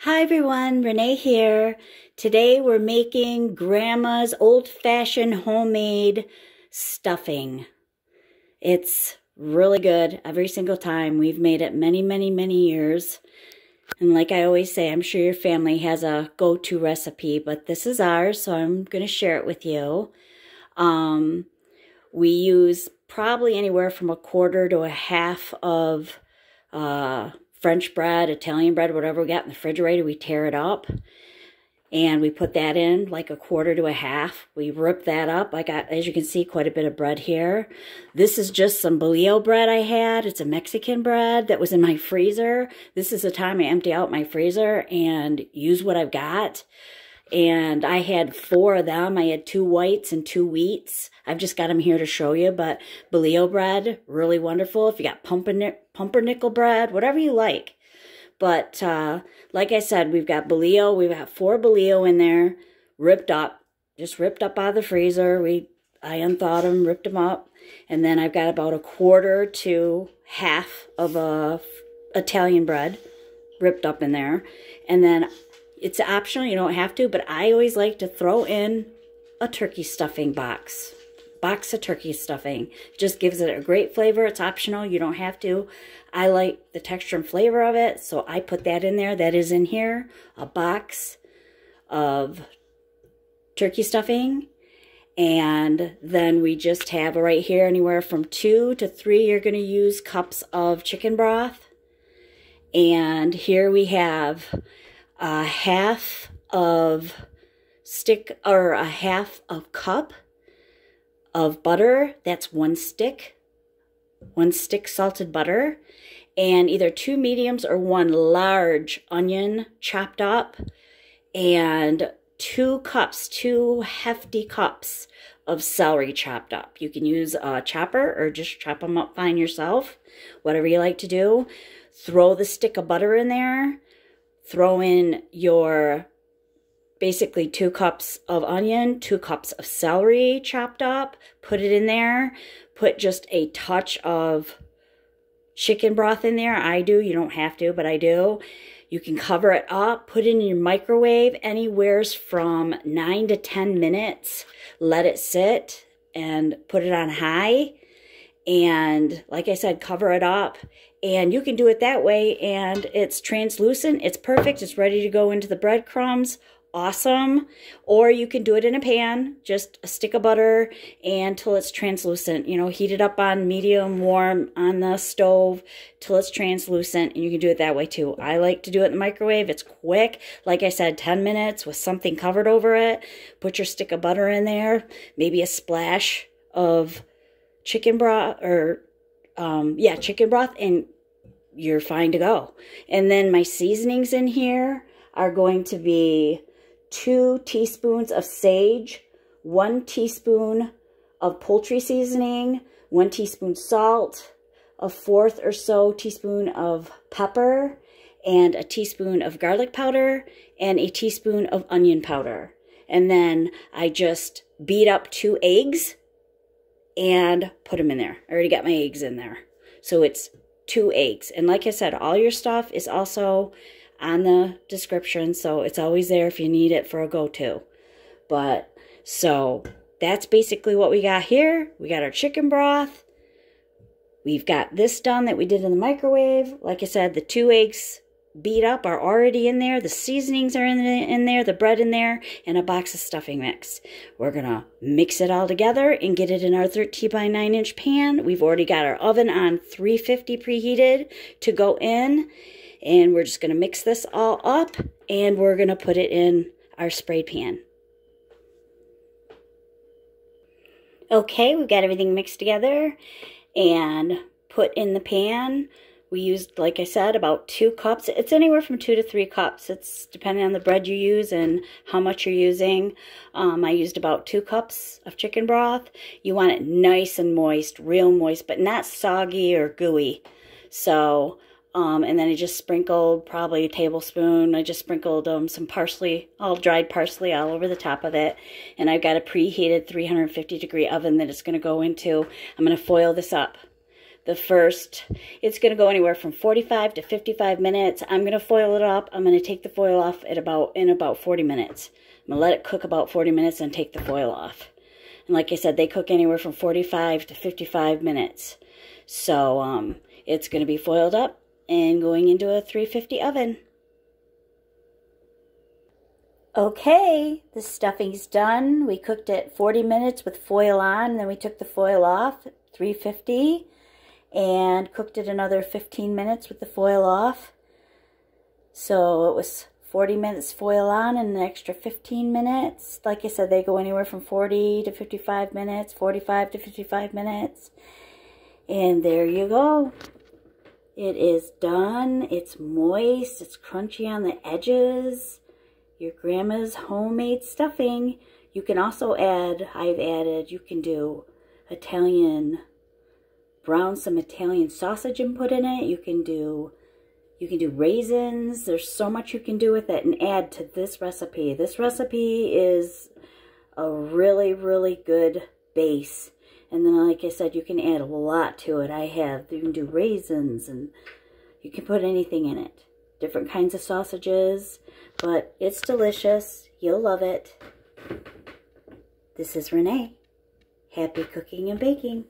Hi everyone, Renee here. Today we're making Grandma's old-fashioned homemade stuffing. It's really good every single time. We've made it many years. And like I always say, I'm sure your family has a go-to recipe, but this is ours, so I'm going to share it with you. We use probably anywhere from a quarter to a half of French bread, Italian bread, whatever we got in the refrigerator. We tear it up and we put that in like a quarter to a half. We rip that up. I got, as you can see, quite a bit of bread here. This is just some bolillo bread I had. It's a Mexican bread that was in my freezer. This is the time I empty out my freezer and use what I've got. And I had 4 of them. I had 2 whites and 2 wheats. I've just got them here to show you, but bolillo bread, really wonderful. If you got pumpernickel bread, whatever you like. But like I said, we've got bolillo. We've got 4 bolillo in there, ripped up, just ripped up out of the freezer. I unthawed them, ripped them up. And then I've got about a quarter to half of Italian bread ripped up in there. And then it's optional, you don't have to, but I always like to throw in a turkey stuffing box of turkey stuffing. It just gives it a great flavor. It's optional, you don't have to. I like the texture and flavor of it, so I put that in there. That is in here, a box of turkey stuffing. And then we just have right here anywhere from 2 to 3 you're going to use cups of chicken broth. And here we have a half of cup of butter. That's 1 stick salted butter, and either 2 mediums or 1 large onion chopped up, and 2 hefty cups of celery chopped up. You can use a chopper or just chop them up fine yourself, whatever you like to do. Throw the stick of butter in there. Throw in your basically 2 cups of onion, 2 cups of celery chopped up, put it in there, put just a touch of chicken broth in there. I do, you don't have to, but I do. You can cover it up, put it in your microwave anywheres from 9 to 10 minutes. Let it sit and put it on high. And like I said, cover it up. And you can do it that way, and it's translucent. It's perfect. It's ready to go into the breadcrumbs. Awesome. Or you can do it in a pan, just a stick of butter until it's translucent. You know, heat it up on medium warm on the stove till it's translucent, and you can do it that way too. I like to do it in the microwave. It's quick. Like I said, 10 minutes with something covered over it. Put your stick of butter in there, maybe a splash of chicken broth or chicken broth, and you're fine to go. And then my seasonings in here are going to be 2 teaspoons of sage, 1 teaspoon of poultry seasoning, 1 teaspoon salt, a 1/4 or so teaspoon of pepper, and a teaspoon of garlic powder, and a teaspoon of onion powder. And then I just beat up 2 eggs and put them in there. I already got my eggs in there. So it's 2 eggs. And like I said, all your stuff is also on the description, so it's always there if you need it for a go-to. But so that's basically what we got here. We got our chicken broth. We've got this done that we did in the microwave. Like I said, the 2 eggs beat up are already in there. The seasonings are in there, the bread in there, and a box of stuffing mix. We're gonna mix it all together and get it in our 13 by 9 inch pan. We've already got our oven on 350 preheated to go in. And we're just going to mix this all up, and we're going to put it in our sprayed pan. Okay, we've got everything mixed together and put in the pan. We used, like I said, about 2 cups. It's anywhere from 2 to 3 cups. It's depending on the bread you use and how much you're using. I used about 2 cups of chicken broth. You want it nice and moist, real moist, but not soggy or gooey. So and then I just sprinkled probably a tablespoon. I just sprinkled some parsley, all dried parsley all over the top of it. And I've got a preheated 350-degree oven that it's going to go into. I'm going to foil this up. It's going to go anywhere from 45 to 55 minutes. I'm going to foil it up. I'm going to take the foil off in about 40 minutes. I'm going to let it cook about 40 minutes and take the foil off. And like I said, they cook anywhere from 45 to 55 minutes. So it's going to be foiled up and going into a 350 oven. Okay, the stuffing's done. We cooked it 40 minutes with foil on, and then we took the foil off, 350, and cooked it another 15 minutes with the foil off. So it was 40 minutes foil on and an extra 15 minutes. Like I said, they go anywhere from 40 to 55 minutes, 45 to 55 minutes. And there you go. It is done. It's moist. It's crunchy on the edges. Your grandma's homemade stuffing. You can also add, you can do some Italian sausage and put in it. You can do raisins. There's so much you can do with it and add to this recipe. This recipe is a really, really good base. And then, like I said, you can add a lot to it. You can do raisins, and you can put anything in it. Different kinds of sausages, but it's delicious. You'll love it. This is Renee. Happy cooking and baking.